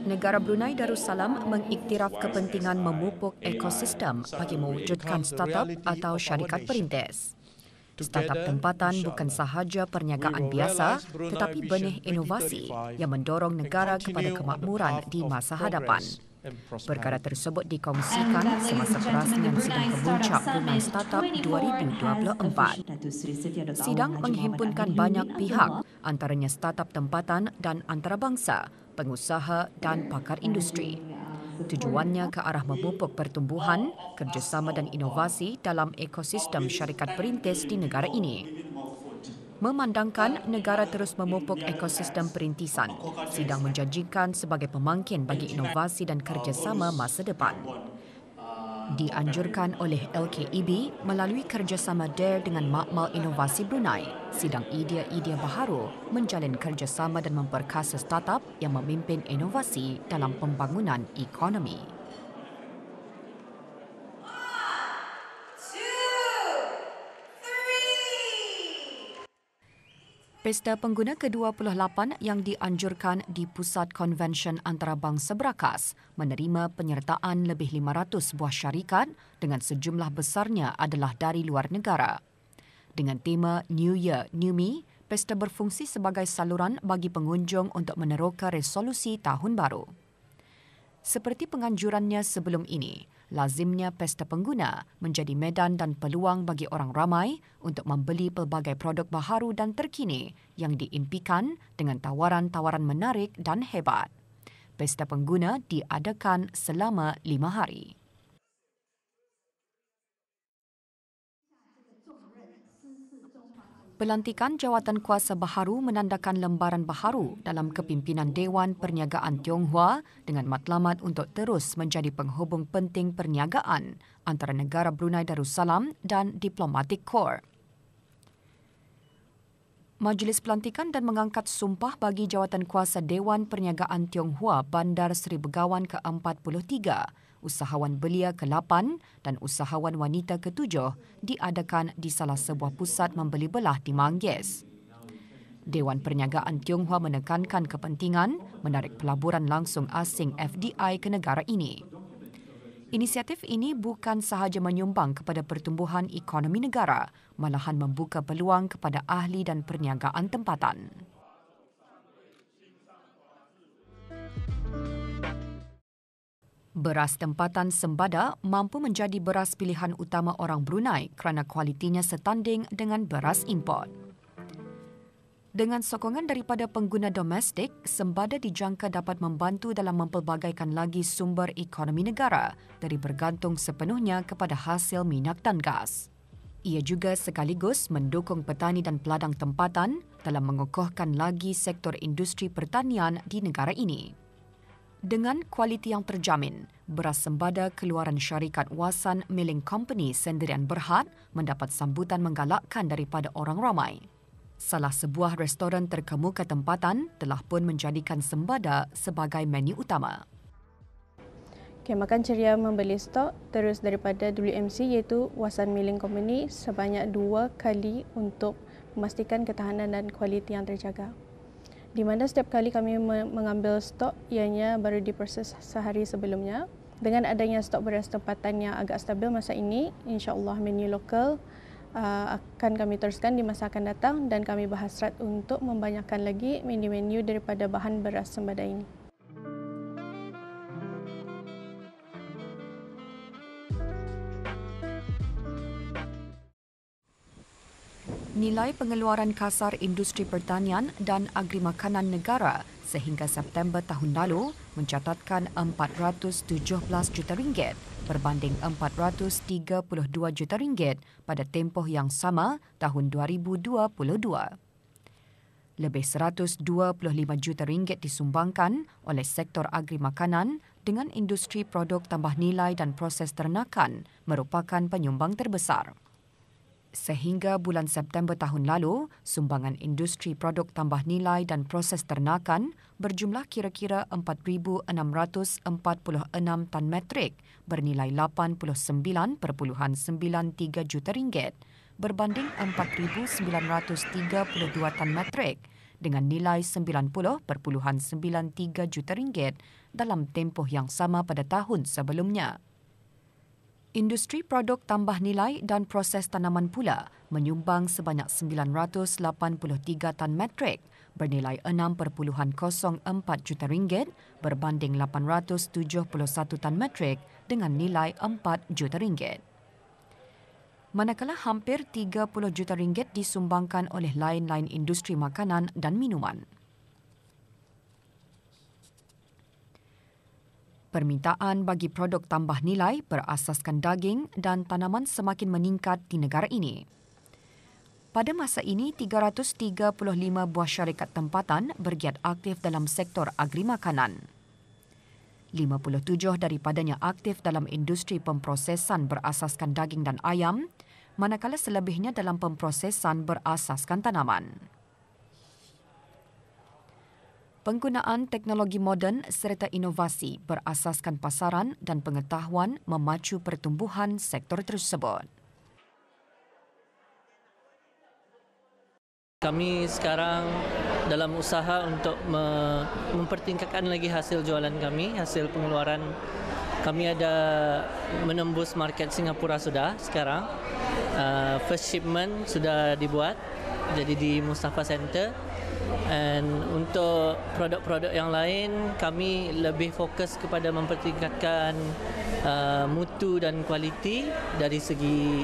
Negara Brunei Darussalam mengiktiraf kepentingan memupuk ekosistem bagi mewujudkan startup atau syarikat perintis. Startup tempatan bukan sahaja perniagaan biasa, tetapi benih inovasi yang mendorong negara kepada kemakmuran di masa hadapan. Perkara tersebut dikongsikan semasa perasmian sidang kemuncak Brunei Startup 2024. Sidang menghimpunkan banyak pihak, antaranya startup tempatan dan antarabangsa, pengusaha dan pakar industri. Tujuannya ke arah memupuk pertumbuhan, kerjasama dan inovasi dalam ekosistem syarikat perintis di negara ini. Memandangkan negara terus memupuk ekosistem perintisan, sidang menjanjikan sebagai pemangkin bagi inovasi dan kerjasama masa depan. Dianjurkan oleh LKEB melalui kerjasama DARE dengan Makmal Inovasi Brunei, sidang idea-idea baharu menjalin kerjasama dan memperkasa startup yang memimpin inovasi dalam pembangunan ekonomi. Pesta Pengguna ke-28 yang dianjurkan di Pusat Konvensyen Antarabangsa Berakas menerima penyertaan lebih 500 buah syarikat dengan sejumlah besarnya adalah dari luar negara. Dengan tema New Year, New Me, pesta berfungsi sebagai saluran bagi pengunjung untuk meneroka resolusi tahun baru. Seperti penganjurannya sebelum ini, lazimnya Pesta Pengguna menjadi medan dan peluang bagi orang ramai untuk membeli pelbagai produk baharu dan terkini yang diimpikan dengan tawaran-tawaran menarik dan hebat. Pesta Pengguna diadakan selama 5 hari. Pelantikan jawatan kuasa baharu menandakan lembaran baharu dalam kepimpinan Dewan Perniagaan Tionghoa dengan matlamat untuk terus menjadi penghubung penting perniagaan antara negara Brunei Darussalam dan Diplomatic Corps. Majlis pelantikan dan mengangkat sumpah bagi jawatan kuasa Dewan Perniagaan Tionghoa Bandar Seri Begawan ke-43, usahawan belia ke-8 dan usahawan wanita ke-7 diadakan di salah sebuah pusat membeli belah di Manggis. Dewan Perniagaan Tionghoa menekankan kepentingan menarik pelaburan langsung asing FDI ke negara ini. Inisiatif ini bukan sahaja menyumbang kepada pertumbuhan ekonomi negara, malahan membuka peluang kepada ahli dan perniagaan tempatan. Beras tempatan Sembada mampu menjadi beras pilihan utama orang Brunei kerana kualitinya setanding dengan beras import. Dengan sokongan daripada pengguna domestik, Sembada dijangka dapat membantu dalam mempelbagaikan lagi sumber ekonomi negara dari bergantung sepenuhnya kepada hasil minyak dan gas. Ia juga sekaligus mendukung petani dan peladang tempatan dalam mengukuhkan lagi sektor industri pertanian di negara ini. Dengan kualiti yang terjamin, beras Sembada keluaran syarikat Wasan Milling Company Sendirian Berhad mendapat sambutan menggalakkan daripada orang ramai. Salah sebuah restoran terkemuka tempatan telah pun menjadikan Sembada sebagai menu utama. Makan ceria membeli stok terus daripada WMC iaitu Wasan Milling Company sebanyak 2 kali untuk memastikan ketahanan dan kualiti yang terjaga. Di mana setiap kali kami mengambil stok ianya baru diproses sehari sebelumnya. Dengan adanya stok beras tempatan yang agak stabil masa ini, insya-Allah menu lokal akan kami teruskan di masa akan datang dan kami berhasrat untuk membanyakkan lagi menu-menu daripada bahan beras Sembada ini. Nilai pengeluaran kasar industri pertanian dan agri makanan negara sehingga September tahun lalu mencatatkan RM417 juta berbanding RM432 juta pada tempoh yang sama tahun 2022. Lebih RM125 juta disumbangkan oleh sektor agri makanan dengan industri produk tambah nilai dan proses ternakan merupakan penyumbang terbesar. Sehingga bulan September tahun lalu, sumbangan industri produk tambah nilai dan proses ternakan berjumlah kira-kira 4,646 tan metrik bernilai RM89.93 juta berbanding 4,932 tan metrik dengan nilai RM90.93 juta dalam tempoh yang sama pada tahun sebelumnya. Industri produk tambah nilai dan proses tanaman pula menyumbang sebanyak 983 tan metrik bernilai RM6.04 juta berbanding 871 tan metrik dengan nilai RM4 juta. Manakala hampir RM30 juta disumbangkan oleh lain-lain industri makanan dan minuman. Permintaan bagi produk tambah nilai berasaskan daging dan tanaman semakin meningkat di negara ini. Pada masa ini, 335 buah syarikat tempatan bergiat aktif dalam sektor agri makanan. 57 daripadanya aktif dalam industri pemprosesan berasaskan daging dan ayam, manakala selebihnya dalam pemprosesan berasaskan tanaman. Penggunaan teknologi moden serta inovasi berasaskan pasaran dan pengetahuan memacu pertumbuhan sektor tersebut. Kami sekarang dalam usaha untuk mempertingkatkan lagi hasil jualan kami, hasil pengeluaran. Kami ada menembus market Singapura sudah sekarang. First shipment sudah dibuat, jadi di Mustafa Center. And untuk produk-produk yang lain, kami lebih fokus kepada mempertingkatkan mutu dan kualiti dari segi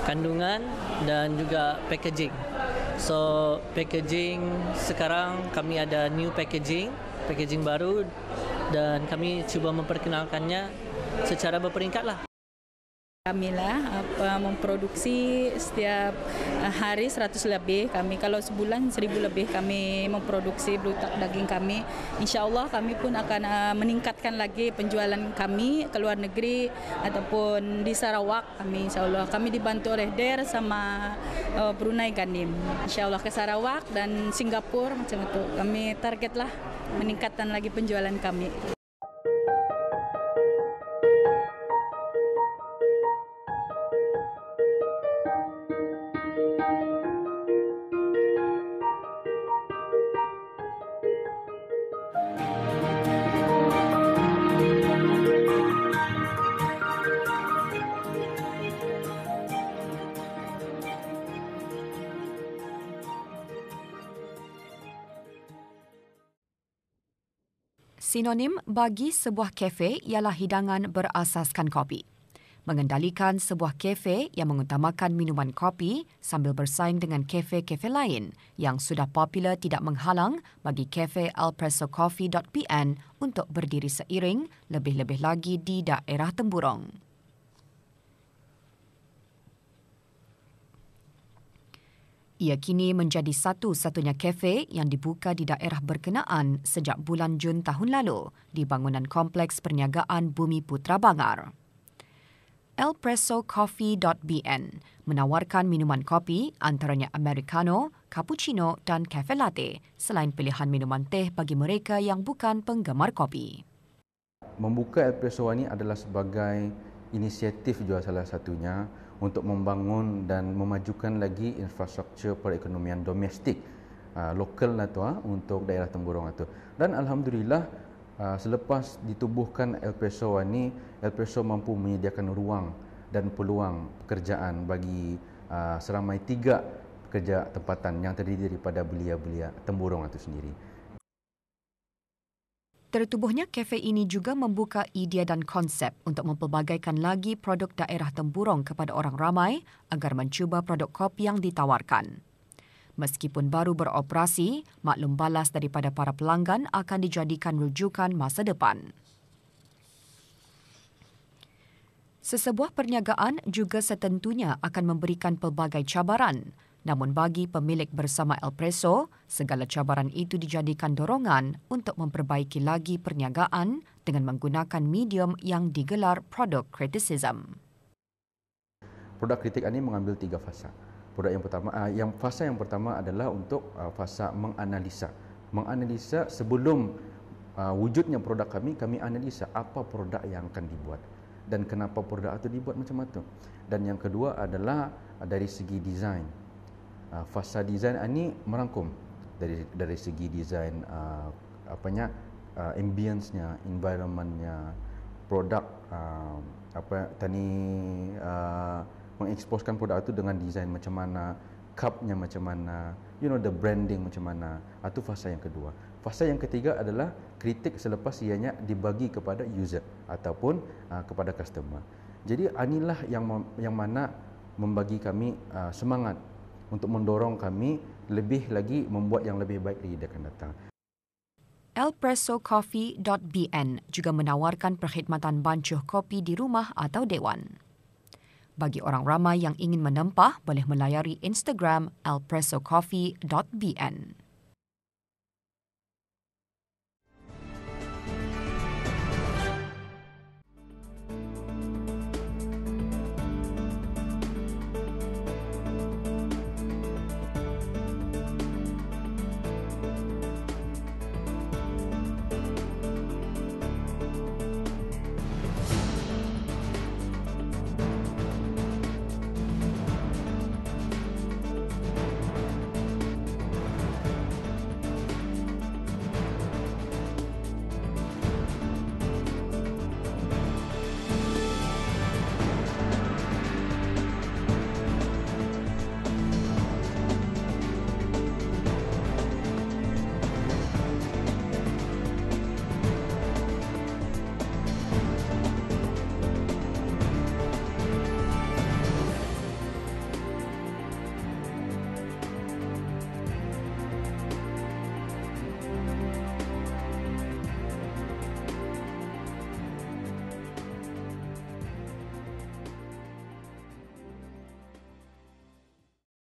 kandungan dan juga packaging. So packaging sekarang kami ada new packaging baru dan kami cuba memperkenalkannya secara berperingkat lah. Kami memproduksi setiap hari 100 lebih. Kami kalau sebulan 1000 lebih kami memproduksi brutak daging kami. InsyaAllah kami pun akan meningkatkan lagi penjualan kami ke luar negeri ataupun di Sarawak. Kami InsyaAllah kami dibantu oleh DER sama Brunei Gandim. InsyaAllah ke Sarawak dan Singapura macam itu. Kami targetlah meningkatkan lagi penjualan kami. Sinonim bagi sebuah kafe ialah hidangan berasaskan kopi. Mengendalikan sebuah kafe yang mengutamakan minuman kopi sambil bersaing dengan kafe-kafe lain yang sudah popular tidak menghalang bagi kafe alpressocoffee.pn untuk berdiri seiring lebih-lebih lagi di daerah Temburong. Ia kini menjadi satu-satunya kafe yang dibuka di daerah berkenaan sejak bulan Jun tahun lalu di bangunan Kompleks Perniagaan Bumi Putra Bangar. Alpressocoffee.bn menawarkan minuman kopi antaranya Americano, Cappuccino dan Cafe Latte selain pilihan minuman teh bagi mereka yang bukan penggemar kopi. Membuka Alpresso ini adalah sebagai inisiatif juga salah satunya untuk membangun dan memajukan lagi infrastruktur perekonomian domestik lokal untuk daerah Temburong itu. Dan alhamdulillah selepas ditubuhkan Alpresso ini, Alpresso mampu menyediakan ruang dan peluang pekerjaan bagi seramai 3 pekerja tempatan yang terdiri daripada belia-belia Temburong itu sendiri. Tertubuhnya kafe ini juga membuka idea dan konsep untuk mempelbagaikan lagi produk daerah Temburong kepada orang ramai agar mencuba produk kopi yang ditawarkan. Meskipun baru beroperasi, maklum balas daripada para pelanggan akan dijadikan rujukan masa depan. Sesebuah perniagaan juga setentunya akan memberikan pelbagai cabaran. Namun bagi pemilik bersama Alpresso, segala cabaran itu dijadikan dorongan untuk memperbaiki lagi perniagaan dengan menggunakan medium yang digelar product criticism. Produk kritik ini mengambil 3 fasa. Fasa yang pertama adalah untuk fasa menganalisa. Menganalisa sebelum wujudnya produk kami analisa apa produk yang akan dibuat dan kenapa produk itu dibuat macam itu. Dan yang kedua adalah dari segi desain. Fasa desain ini merangkum dari segi design ambience-nya, environment-nya, produk mengeksposkan produk itu dengan design macam mana, cup-nya macam mana, the branding macam mana. Itu fasa yang kedua. Fasa yang ketiga adalah kritik selepas ianya dibagi kepada user ataupun kepada customer. Jadi inilah yang mana membagi kami semangat untuk mendorong kami lebih lagi membuat yang lebih baik lagi akan datang. elpressocoffee.bn juga menawarkan perkhidmatan bancuh kopi di rumah atau dewan. Bagi orang ramai yang ingin menempah, boleh melayari Instagram elpressocoffee.bn.